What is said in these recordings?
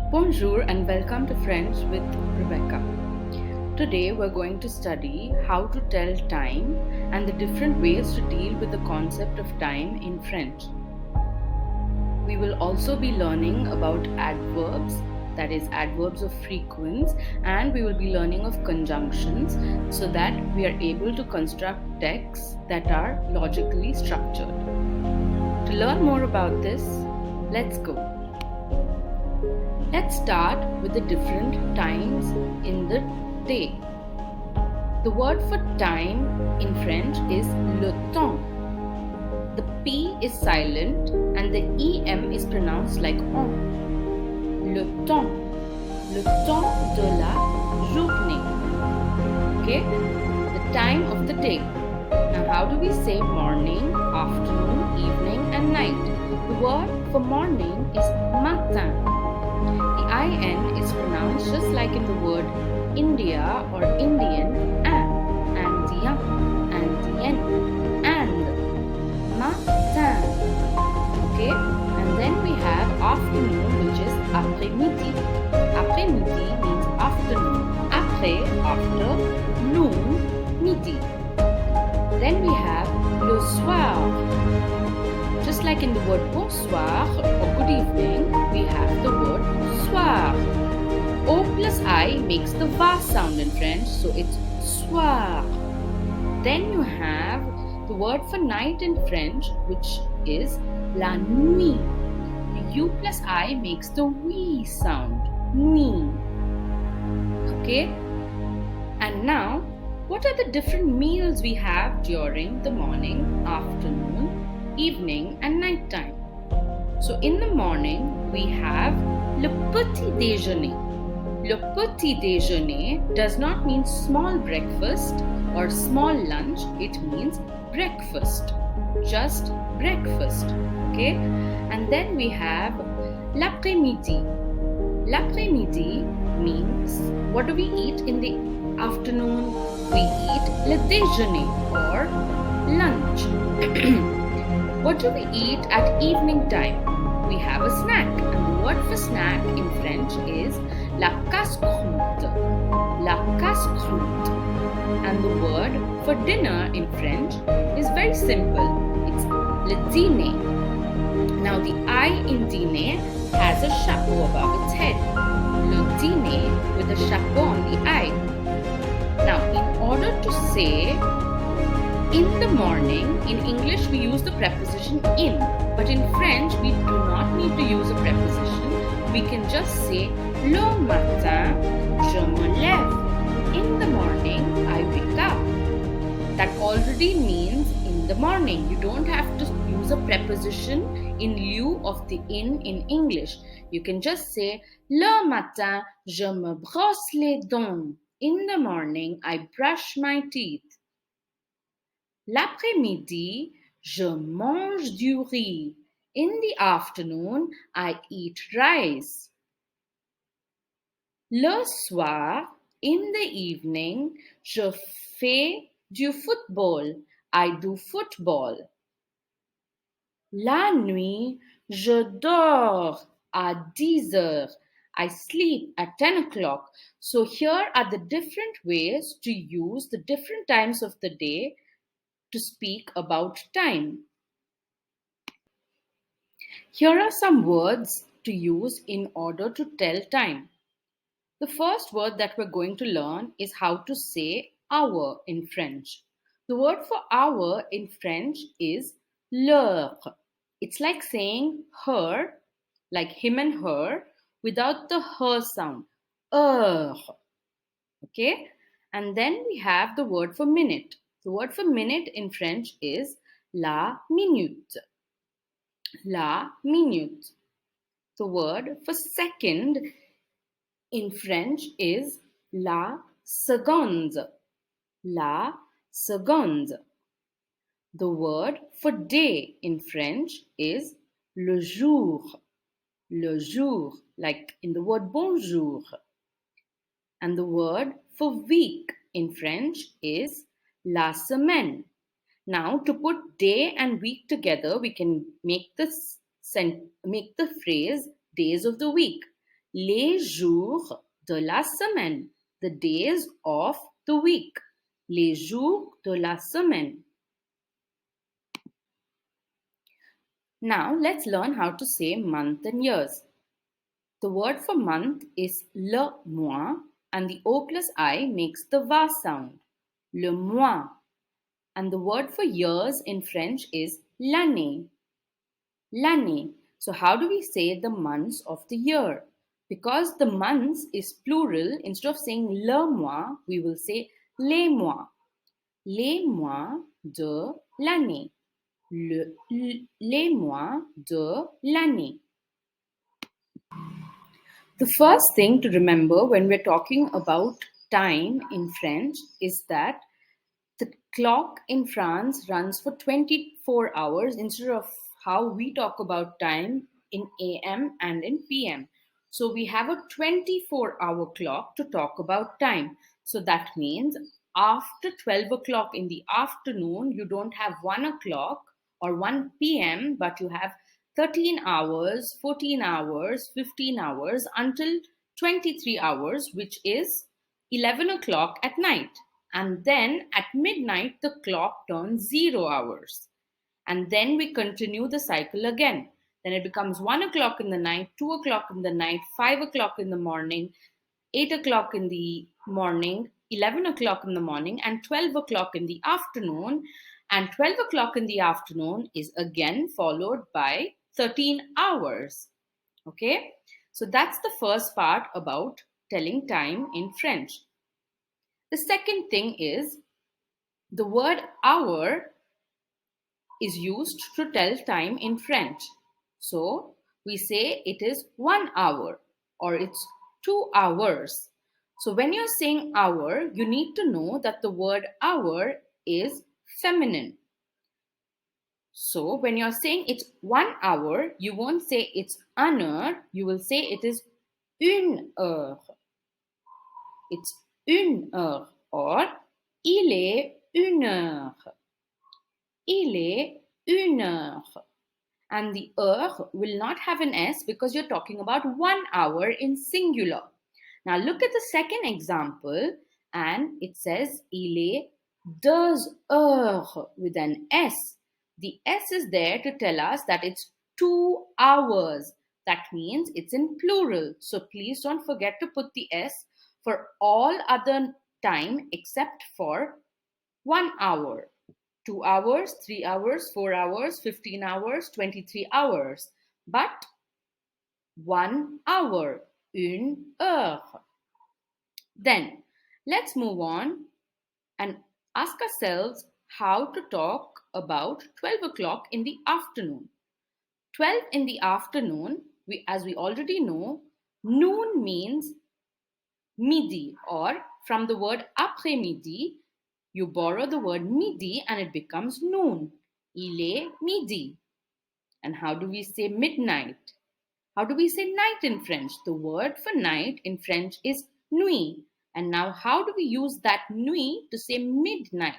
Bonjour and welcome to French with Rebecca. Today we're going to study how to tell time and the different ways to deal with the concept of time in French. We will also be learning about adverbs, that is, adverbs of frequence, and we will be learning of conjunctions so that we are able to construct texts that are logically structured. To learn more about this, let's go. Let's start with the different times in the day. The word for time in French is le temps. The P is silent and the EM is pronounced like on. Le temps. Le temps de la journée. Okay? The time of the day. Now, how do we say morning, afternoon, evening, and night? The word for morning is matin. The IN is pronounced just like in the word India or Indian and Indien, and matin. Okay, and then we have afternoon, which is après-midi. Après-midi means afternoon. Après, after, noon, midi. Then we have le soir. Just like in the word bonsoir or good evening, we have the word soir. O plus I makes the va sound in French, so it's soir. Then you have the word for night in French, which is la nuit. The U plus I makes the we sound, nuit. Okay? And now, what are the different meals we have during the morning, afternoon, evening and night time? So in the morning we have le petit déjeuner. Le petit déjeuner does not mean small breakfast or small lunch, it means breakfast. Just breakfast. Okay? And then we have l'après-midi. L'après-midi means what do we eat in the afternoon? We eat le déjeuner or lunch. What do we eat at evening time? We have a snack, and the word for snack in French is la casse-croûte. La casse-croûte. And the word for dinner in French is very simple. It's le dîner. Now the I in dîner has a chapeau above its head. Le dîner with a chapeau on the I. Now in order to say in the morning, in English we use the preposition in, but in French we do not need to use a preposition. We can just say le matin, je me lève. In the morning, I wake up. That already means in the morning. You don't have to use a preposition in lieu of the in English. You can just say le matin, je me brosse les dents. In the morning, I brush my teeth. L'après-midi, je mange du riz. In the afternoon, I eat rice. Le soir, in the evening, je fais du football. I do football. La nuit, je dors à 10 heures. I sleep at 10 o'clock. So here are the different ways to use the different times of the day to speak about time. Here are some words to use in order to tell time. The first word that we're going to learn is how to say hour in French. The word for hour in French is l'heure. It's like saying her, like him and her, without the her sound. Heure. Okay? And then we have the word for minute. The word for minute in French is la minute. La minute. The word for second in French is la seconde. La seconde. The word for day in French is le jour. Le jour, like in the word bonjour. And the word for week in French is la semaine. Now, to put day and week together, we can make the phrase days of the week. Les jours de la semaine. The days of the week. Les jours de la semaine. Now let's learn how to say month and years. The word for month is le mois and the O plus I makes the va sound. Le mois. And the word for years in French is l'année. L'année. So how do we say the months of the year? Because the months is plural, instead of saying le mois, we will say les mois. Les mois de l'année. Les mois de l'année. The first thing to remember when we're talking about time in French is that the clock in France runs for 24 hours instead of how we talk about time in AM and in PM. So we have a 24-hour clock to talk about time. So that means after 12 o'clock in the afternoon, you don't have 1 o'clock or 1 PM, but you have 13 hours, 14 hours, 15 hours until 23 hours, which is 11 o'clock at night. And then at midnight, the clock turns 0 hours. And then we continue the cycle again. Then it becomes 1 o'clock in the night, 2 o'clock in the night, 5 o'clock in the morning, 8 o'clock in the morning, 11 o'clock in the morning, and 12 o'clock in the afternoon. And 12 o'clock in the afternoon is again followed by 13 hours. Okay? So that's the first part about telling time in French. The second thing is the word hour is used to tell time in French. So we say it is 1 hour or it's 2 hours. So when you're saying hour, you need to know that the word hour is feminine. So when you're saying it's 1 hour, you won't say it's une heure, you will say it is une heure. It's une heure or il est une heure. Il est une heure. And the heure will not have an S because you're talking about 1 hour in singular. Now look at the second example and it says il est 2 heures with an S. The S is there to tell us that it's 2 hours. That means it's in plural. So please don't forget to put the S for all other time except for 1 hour. 2 hours, 3 hours, 4 hours, 15 hours, 23 hours. But 1 hour, une heure. Then let's move on and ask ourselves how to talk about 12 o'clock in the afternoon. 12 in the afternoon, as we already know, noon means midi, or from the word après-midi, you borrow the word midi and it becomes noon. Il est midi. And how do we say midnight? How do we say night in French? The word for night in French is nuit. And now how do we use that nuit to say midnight?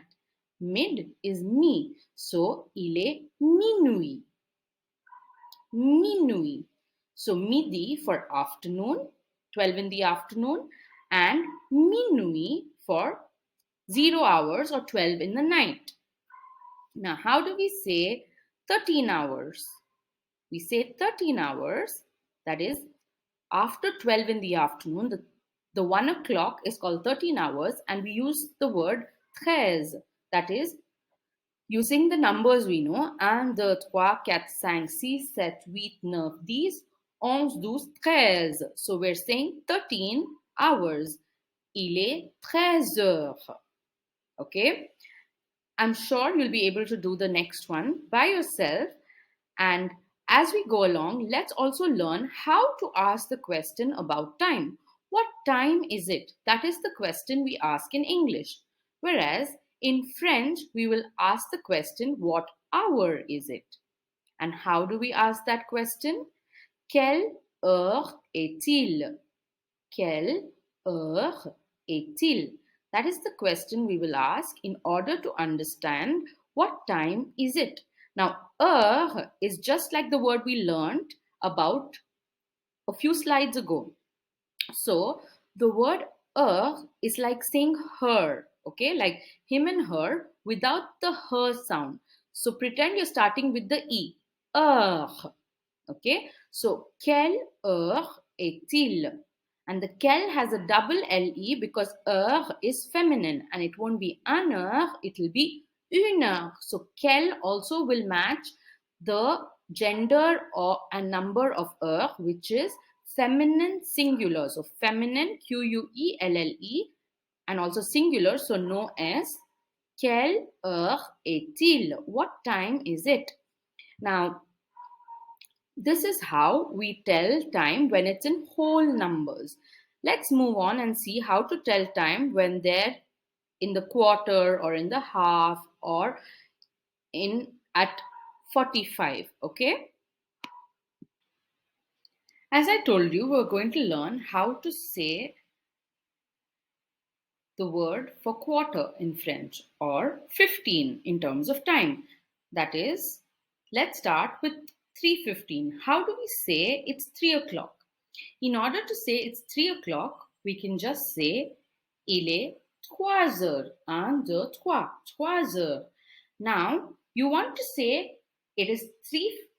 Mid is mi. So il est minuit. Minuit. So midi for afternoon, 12 in the afternoon, and minuit for 0 hours or 12 in the night. Now, how do we say 13 hours? We say 13 hours, that is, after 12 in the afternoon, the 1 o'clock is called 13 hours, and we use the word 13, that is, using the numbers we know, 1, 2, 3, 4, 5, 6, 7, 8, 9, 10, 11, 12, 13. So we're saying 13 hours. Il est 13 heures. Okay? I'm sure you'll be able to do the next one by yourself. And as we go along, let's also learn how to ask the question about time. What time is it? That is the question we ask in English. Whereas in French, we will ask the question, what hour is it? And how do we ask that question? Quelle heure est-il? Quelle heure est-il? That is the question we will ask in order to understand what time is it. Now, heure is just like the word we learned about a few slides ago. So the word is like saying her, okay, like him and her without the her sound. So pretend you're starting with the e. Okay, so quelle heure est-il? And the quelle has a double le because heure is feminine and it won't be un heure, it will be une heure. So quelle also will match the gender or a number of heure, which is feminine singular. So feminine quelle, and also singular, so no s. Quelle heure est-il? What time is it? Now, this is how we tell time when it's in whole numbers. Let's move on and see how to tell time when they're in the quarter or in the half or in at 45. Okay? As I told you, we're going to learn how to say the word for quarter in French or 15 in terms of time. That is, let's start with 3:15. How do we say it's 3 o'clock? In order to say it's 3 o'clock, we can just say il est 3 heures. 1, 2, 3. 3 heures. Now, you want to say it is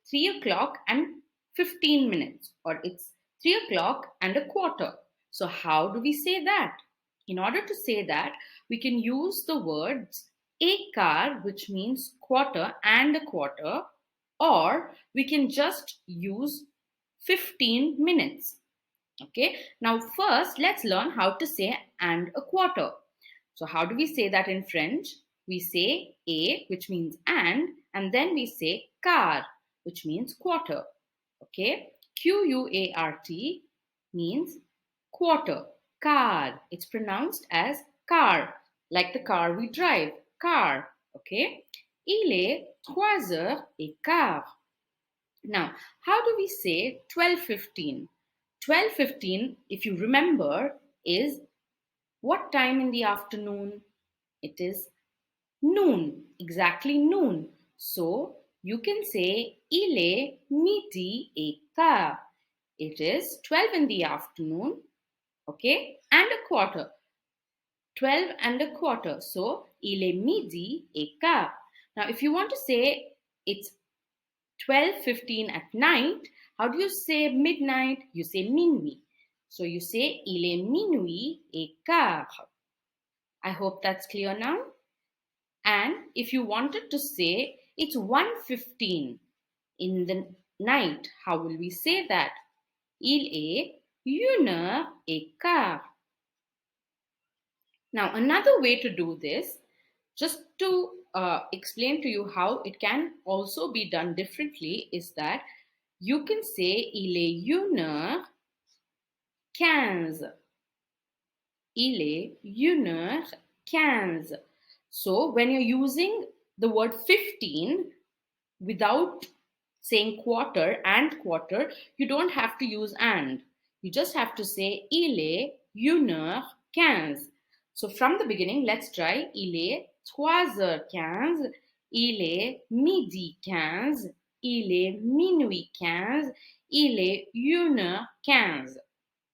3 o'clock and 15 minutes, or it's 3 o'clock and a quarter. So, how do we say that? In order to say that, we can use the words a car, which means quarter and a quarter, or we can just use 15 minutes. Okay, now first let's learn how to say and a quarter. So, how do we say that in French? We say a, which means and then we say car, which means quarter. Okay, quart means quarter. Car, it's pronounced as car, like the car we drive, car. Okay, il est 3 heures et quart. Now, how do we say 12:15? 12:15, if you remember, is what time in the afternoon? It is noon, exactly noon. So you can say il est midi et quart. It is 12 in the afternoon, okay, and a quarter. 12 and a quarter. So il est midi et quart. Now, if you want to say it's 12:15 at night, how do you say midnight? You say minuit. So you say il est minuit et quart. I hope that's clear now. And if you wanted to say it's 1:15 in the night, how will we say that? Il est 1 heure et quart. Now, another way to do this, just to explain to you how it can also be done differently, is that you can say il est 1h15. Il est 1h15. So when you're using the word 15 without saying quarter and quarter, you don't have to use and. You just have to say il est 1h15. So from the beginning, let's try. Il est 3h15. Il est midi 15. Il est minuit 15. Il est 1h15.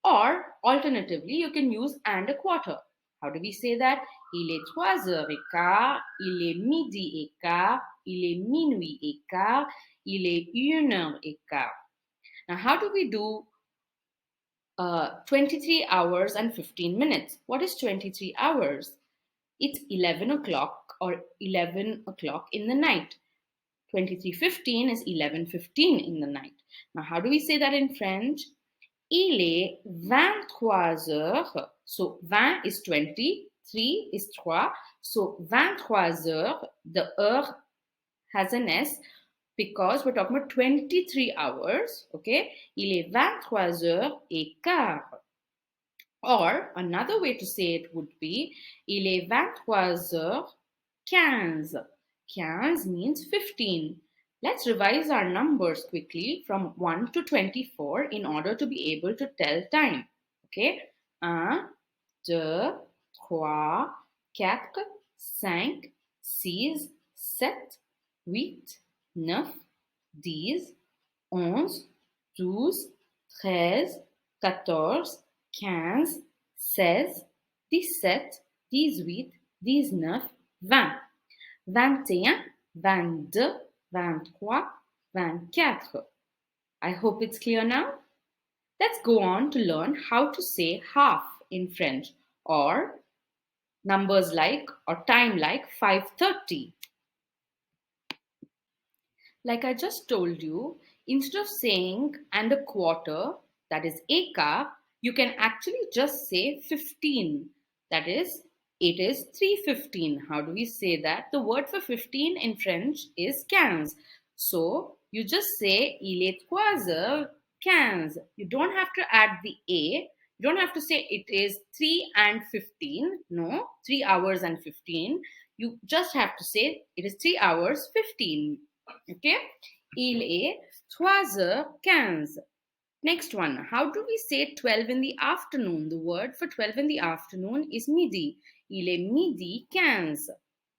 Or alternatively, you can use and a quarter. How do we say that? Il est 3h15. Il est midi et quart. Il est minuit et quart. Il est 1h15. Now, how do we do 23 hours and 15 minutes? What is 23 hours? It's 11 o'clock or 11 o'clock in the night. 23:15 is 11:15 in the night. Now, how do we say that in French? Il est 23 heures. So 20 is 20, 3 is 3. So 23 heures, the heure has an S because we're talking about 23 hours. Okay? Il est 23h15. Or another way to say it would be il est 23h15. 15 means 15. Let's revise our numbers quickly from 1 to 24 in order to be able to tell time. Okay? 1, 2, 3, 4, 5, 6, 7, 8, 9, 10, 11, 12, 13, 14, 15, 16, 17, 18, 19, 20, 21, 22, 23, 24. I hope it's clear now. Let's go on to learn how to say half in French or numbers like or time like 5:30. Like I just told you, instead of saying and a quarter, that is a quart, you can actually just say 15. That is, it is 3:15. How do we say that? The word for 15 in French is 15. So you just say il est 3h15. You don't have to add the a. You don't have to say it is 3 and 15. No, 3 hours and 15. You just have to say it is 3 hours 15. Okay? Il est 3h15. Next one. How do we say 12 in the afternoon? The word for 12 in the afternoon is midi. Il est midi 15.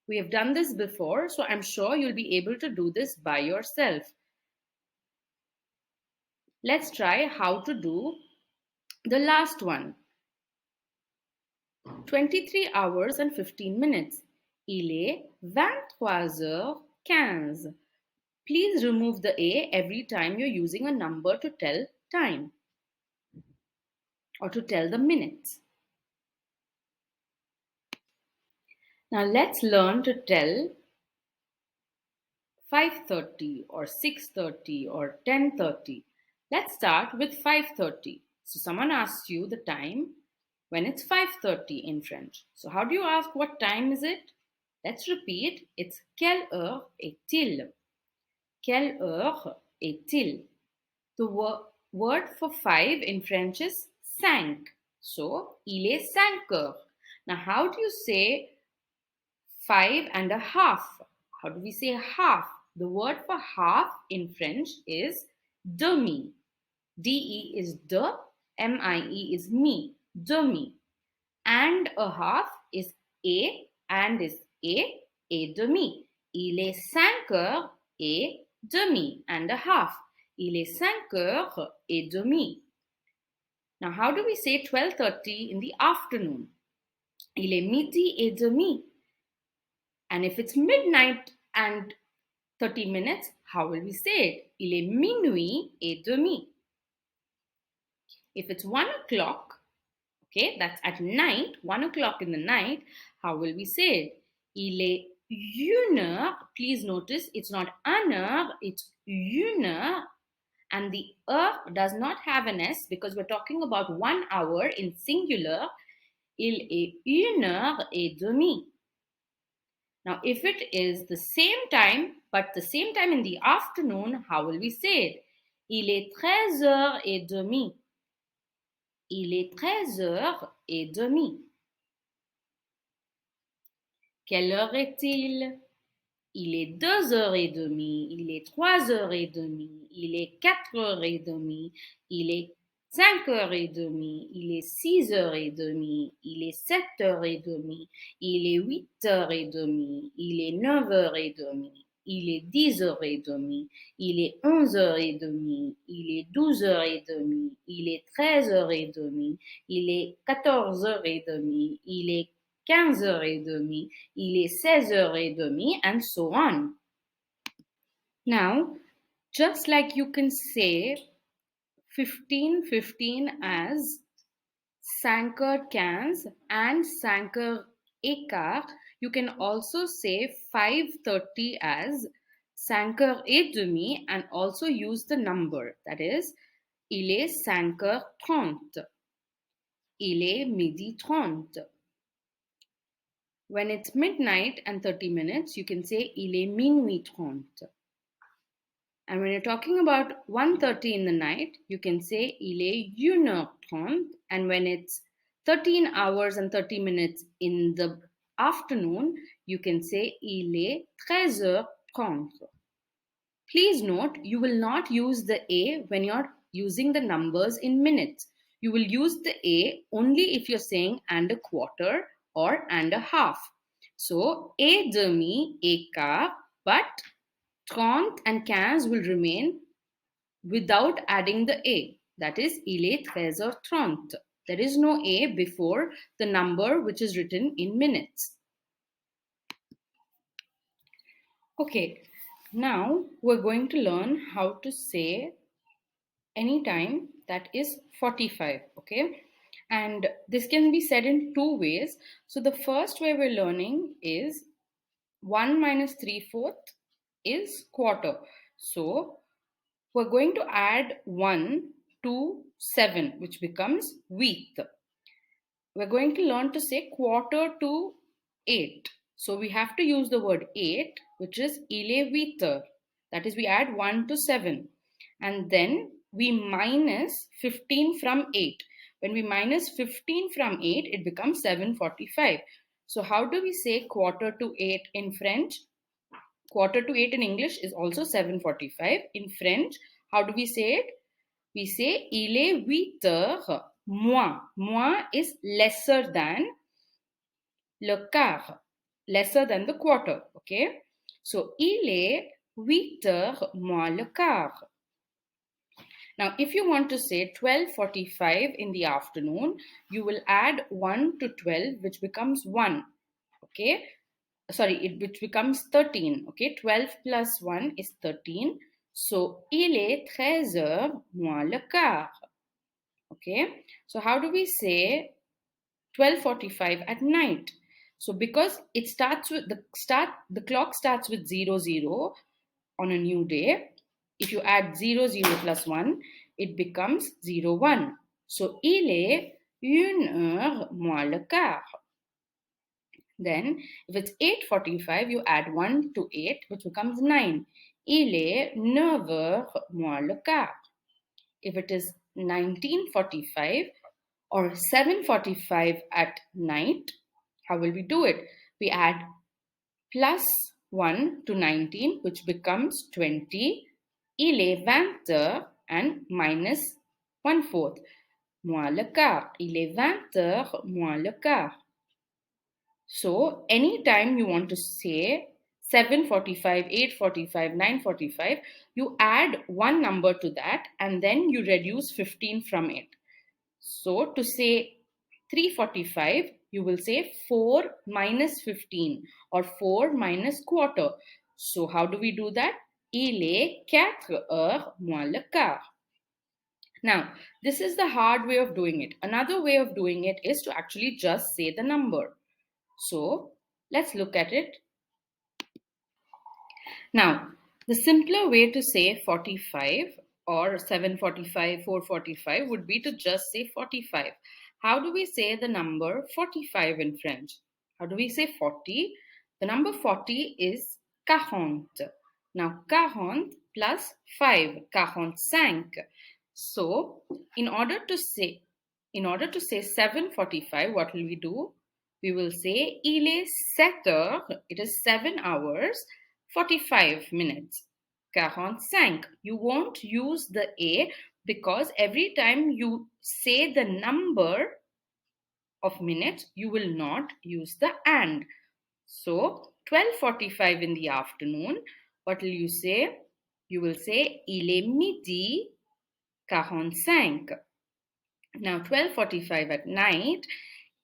We have done this before, so I'm sure you'll be able to do this by yourself. Let's try how to do the last one. 23 hours and 15 minutes. Il est 23h15. Please remove the a every time you're using a number to tell time or to tell the minutes. Now let's learn to tell 5:30 or 6:30 or 10:30. Let's start with 5:30. So someone asks you the time when it's 5:30 in French. So how do you ask what time is it? Let's repeat. It's quelle heure est-il? Quelle heure est-il? The word for 5 in French is 5. So, il est 5h. Now, how do you say 5.5? How do we say half? The word for half in French is demi. D-E is de, M-I-E is me, demi. And a half is a, and is a demi. Il est 5h30 and a half. Il est 5h30. Now, how do we say 12:30 in the afternoon? Il est midi et demi. And if it's midnight and 30 minutes, how will we say it? Il est minuit et demi. If it's 1 o'clock, okay, that's at night, 1 o'clock in the night, how will we say it? Il est 1h. Please notice it's not un heure, it's 1h. And the does not have an S because we're talking about 1 hour in singular. Il est 1h30. Now, if it is the same time, but the same time in the afternoon, how will we say it? Il est 13h30. Il est 13h30. Quelle heure est-il? Il est 2h30, il est 3h30, il est 4h30, il est 5h30, il est 6h30, il est 7h30, il est 8h30, il est 9h30, il est 10h30, il est 11h30, il est 12h30, il est 13h30, il est 14h30, il est 15h30, il est 16h30, and so on. Now, just like you can say 15:15 as 5h15 and 5h15, you can also say 5:30 as 5h30 and also use the number. That is, il est 5h30. Il est midi 30. When it's midnight and 30 minutes, you can say il est minuit 30. And when you're talking about 1:30 in the night, you can say il est 1h30. And when it's 13 hours and 30 minutes in the afternoon, you can say il est 13h30. Please note, you will not use the a when you're using the numbers in minutes. You will use the a only if you're saying and a quarter or and a half. So, et demi, et quart, but 30 and 15 will remain without adding the a. That is, il est 13h30. There is no A before the number which is written in minutes. Okay, now we're going to learn how to say any time that is 45. Okay, and this can be said in two ways. So the first way we're learning is 1 minus 3/4 is quarter. So we're going to add 1 to 7, which becomes week. We're going to learn to say quarter to 8. So we have to use the word 8, which is ile viter. That is, we add 1 to 7. And then we minus 15 from 8. When we minus 15 from 8, it becomes 7:45. So how do we say quarter to 8 in French? Quarter to 8 in English is also 7:45. In French, how do we say it? We say il est 8 heures moins. Moins is lesser than le quart, lesser than the quarter. Okay. So il est 8 heures moins le quart. Now, if you want to say 12:45 in the afternoon, you will add 1 to 12, which becomes 1. Okay. Sorry, which becomes 13. Okay. 12 plus 1 is 13. So, il est 13 heures moins le quart. Okay. So, how do we say 12:45 at night? So because it starts with the clock starts with 00 on a new day. If you add 00 plus 1, it becomes 01. So il est 1 heure moins le quart. Then if it's 8:45, you add 1 to 8, which becomes 9. Il est 9 heures moins le quart. If it is 19:45 or 7:45 at night, how will we do it? We add plus 1 to 19, which becomes 20. Il est 20 heures and minus 1/4. Moins le quart. Il est 20 heures moins le quart. So anytime you want to say 7:45, 8:45, 9:45, you add one number to that and then you reduce 15 from it. So to say 3:45, you will say 4 minus 15 or 4 minus quarter. So how do we do that? Il est 4 heures moins le quart. Now, this is the hard way of doing it. Another way of doing it is to actually just say the number. So let's look at it. Now, the simpler way to say 45 or 7:45, 4:45 would be to just say 45. How do we say the number 45 in French? How do we say 40? The number 40 is 40. Now, 40 plus 5, 45. So, in order to say 7:45, what will we do? We will say il est 7 heures, it is 7 hours, 45 minutes. 45. You won't use the A because every time you say the number of minutes, you will not use the and. So 12:45 in the afternoon, what will you say? You will say il est midi 45. Now 12:45 at night,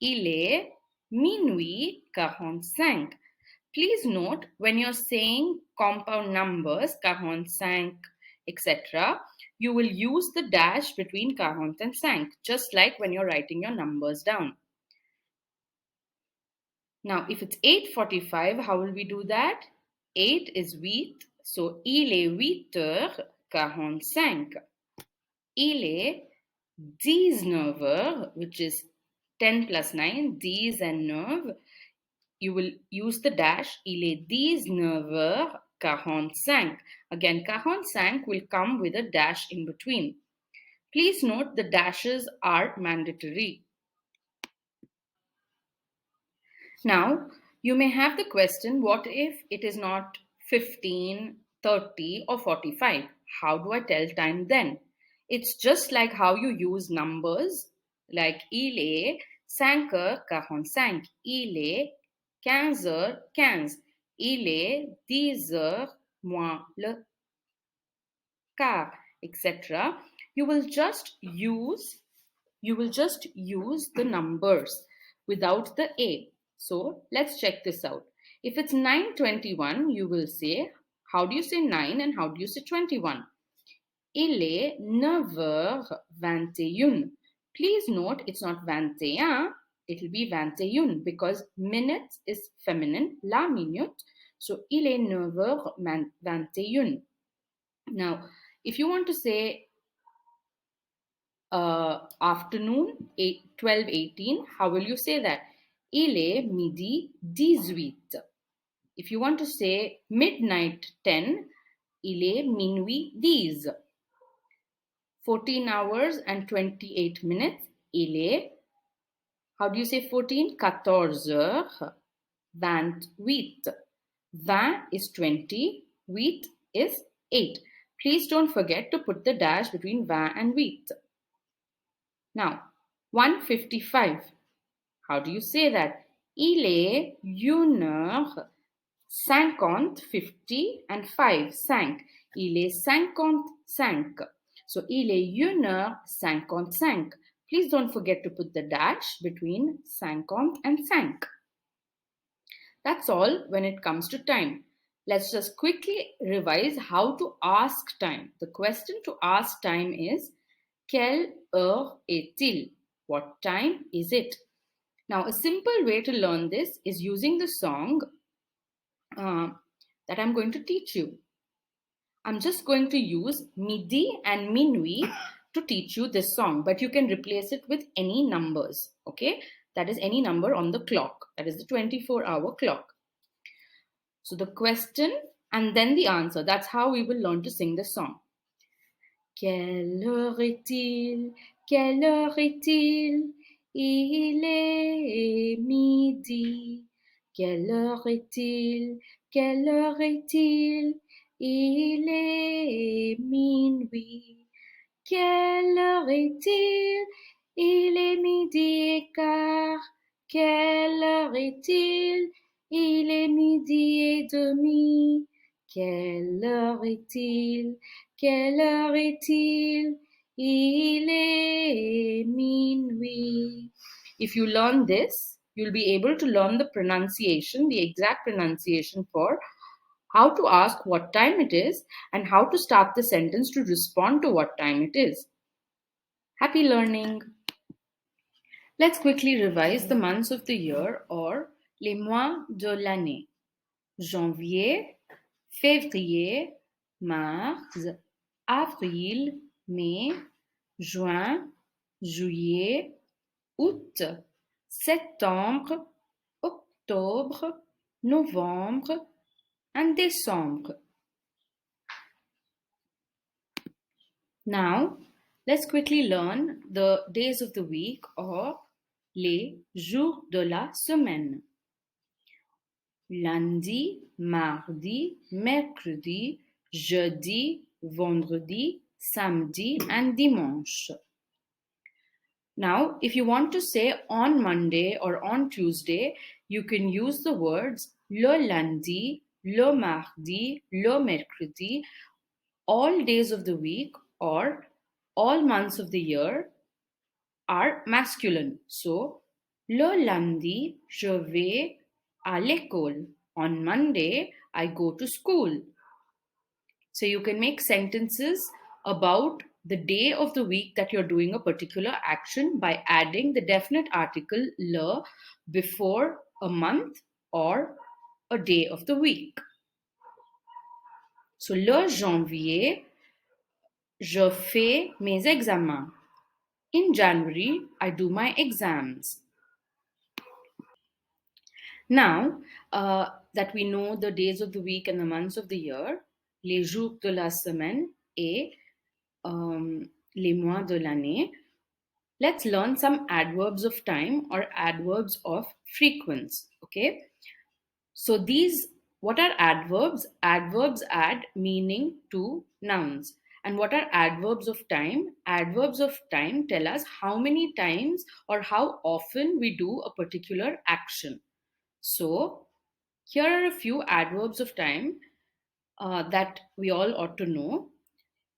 il est minuit 45. Please note, when you're saying compound numbers, 45, etc., you will use the dash between 40 and 5, just like when you're writing your numbers down. Now, if it's 8:45, how will we do that? 8 is 8, so il est 8:45. Il est 19 heures, which is 10 plus 9, 10 and 9. You will use the dash. Il est 19:45. Again, 45 will come with a dash in between. Please note the dashes are mandatory. Now, you may have the question, what if it is not 15, 30 or 45? How do I tell time then? It's just like how you use numbers, like il est 5:45. Il est 15:15. Il est 10 heures moins le quart, etc. You will just use you will just use the numbers without the A. So let's check this out. If it's 9:21, you will say, how do you say 9 and how do you say 21? Il est 9h21. Please note it's not 21, it will be 21 because minutes is feminine, la minute. So il est 9h21. Now, if you want to say afternoon 12:18, how will you say that? Il est midi 18. If you want to say midnight 10, il est minuit 10. 14 hours and 28 minutes, il est, how do you say 14? 14h28. 20 is 20, 8 is 8. Please don't forget to put the dash between 20 and 8. Now, 1:55. How do you say that? Il est 1h50, 50 and 5, 5. Il est 55. So, il est 1h55. Please don't forget to put the dash between 50 and 5. That's all when it comes to time. Let's just quickly revise how to ask time. The question to ask time is, quelle heure est-il? What time is it? Now, a simple way to learn this is using the song that I'm going to teach you. I'm just going to use midi and minuit to teach you this song, but you can replace it with any numbers, okay? That is any number on the clock. That is the 24-hour clock. So the question and then the answer. That's how we will learn to sing the song. Quelle heure est-il? Quelle heure est-il? Il est midi. Quelle heure est-il? Quelle heure est-il? Il est minuit. Quelle heure est-il? Il est midi et quart. Quelle heure est-il? Il est midi et demi. Quelle heure est-il? Quelle heure est-il? Il est minuit. If you learn this, you'll be able to learn the pronunciation, the exact pronunciation for how to ask what time it is and how to start the sentence to respond to what time it is. Happy learning! Let's quickly revise the months of the year or les mois de l'année. Janvier, février, mars, avril, mai, juin, juillet, août, septembre, octobre, novembre, and December. Now, let's quickly learn the days of the week or les jours de la semaine. Lundi, mardi, mercredi, jeudi, vendredi, samedi, and dimanche. Now, if you want to say on Monday or on Tuesday, you can use the words le lundi, le mardi, le mercredi, all days of the week or all months of the year are masculine. So, le lundi, je vais à l'école. On Monday, I go to school. So, you can make sentences about the day of the week that you're doing a particular action by adding the definite article le before a month or a day of the week. So, le janvier, je fais mes examens. In January, I do my exams. Now that we know the days of the week and the months of the year, les jours de la semaine et les mois de l'année, let's learn some adverbs of time or adverbs of frequency. Okay. So what are adverbs? Adverbs add meaning to nouns. And what are adverbs of time? Adverbs of time tell us how many times or how often we do a particular action. So, here are a few adverbs of time that we all ought to know.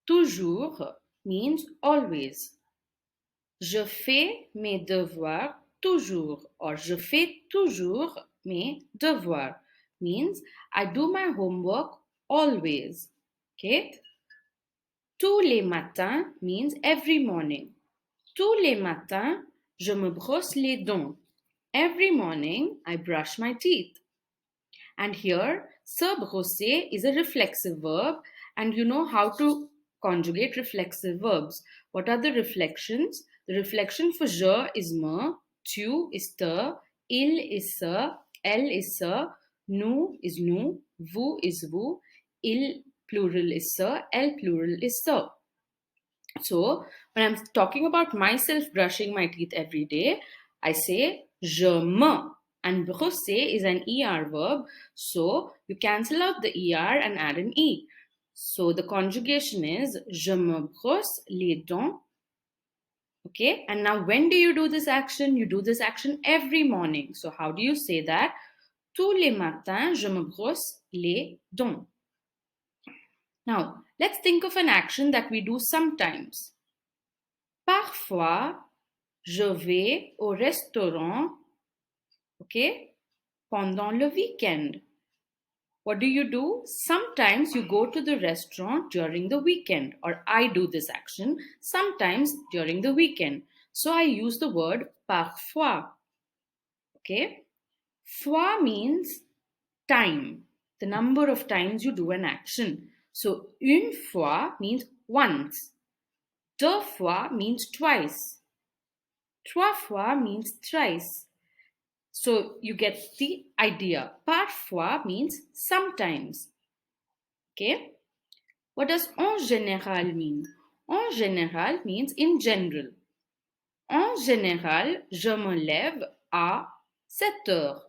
Toujours means always. Je fais mes devoirs toujours, or je fais toujours mes devoirs. Means I do my homework always. Okay? Tous les matins means every morning. Tous les matins, je me brosse les dents. Every morning, I brush my teeth. And here, se brosser is a reflexive verb, and you know how to conjugate reflexive verbs. What are the reflections? The reflection for je is me, tu is te, il is se, elle is se, nous is nous, vous is vous, il plural is se, elle plural is se. So, when I'm talking about myself brushing my teeth every day, I say je me. And brosser is an ER verb, so you cancel out the ER and add an E. So the conjugation is je me brosse les dents. Okay, and now when do you do this action? You do this action every morning. So how do you say that? Tous les matins, je me brosse les dents. Now, let's think of an action that we do sometimes. Parfois, je vais au restaurant, okay, pendant le weekend. What do? Sometimes you go to the restaurant during the weekend, or I do this action sometimes during the weekend. So I use the word parfois, okay? Fois means time, the number of times you do an action. So une fois means once. Deux fois means twice. Trois fois means thrice. So you get the idea. Parfois means sometimes. Okay? What does en général mean? En général means in general. En général, je me lève à 7 heures.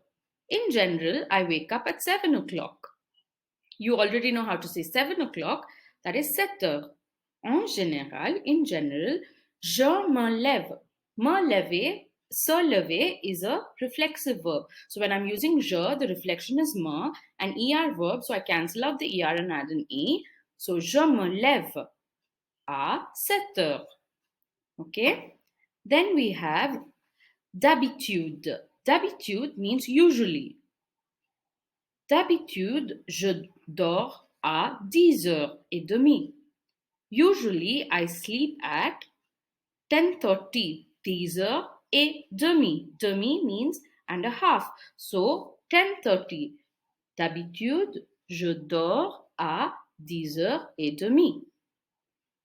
In general, I wake up at 7 o'clock. You already know how to say 7 o'clock. That is 7 heures. En général, in general, je me lève. Me lever, se lever is a reflexive verb. So when I'm using je, the reflection is me, an ER verb, so I cancel out the ER and add an E. So je me lève à 7 heures. Okay? Then we have d'habitude. D'habitude means usually. D'habitude, je dors à 10h30. Usually, I sleep at 10:30. 10h30. Demi means and a half. So, 10:30. D'habitude, je dors à 10h30.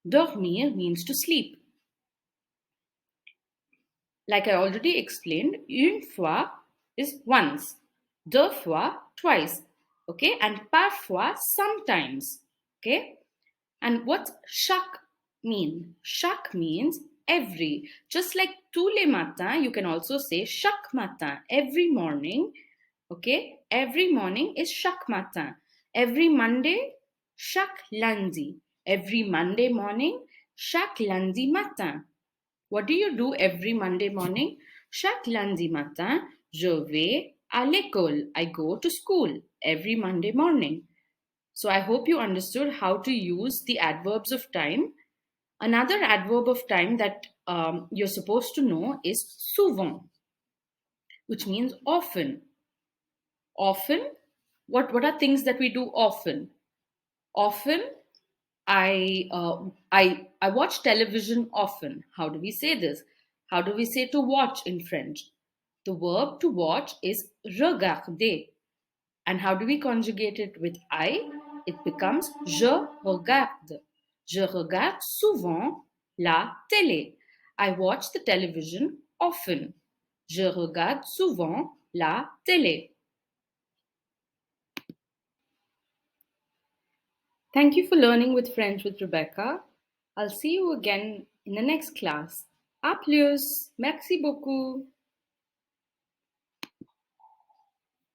Dormir means to sleep. Like I already explained, une fois is once. Deux fois, twice. Okay? And parfois, sometimes. Okay? And what's chaque mean? Chaque means every. Just like tous les matins, you can also say chaque matin. Every morning. Okay? Every morning is chaque matin. Every Monday, chaque lundi. Every Monday morning, chaque lundi matin. What do you do every Monday morning? Chaque lundi matin, je vais à l'école. I go to school every Monday morning. So I hope you understood how to use the adverbs of time. Another adverb of time that you're supposed to know is souvent, which means often. Often, what are things that we do often? Often, I watch television often. How do we say this? How do we say to watch in French? The verb to watch is regarder. And how do we conjugate it with I? It becomes je regarde. Je regarde souvent la télé. I watch the television often. Je regarde souvent la télé. Thank you for learning with French with Rebecca. I'll see you again in the next class. A plus. Merci beaucoup.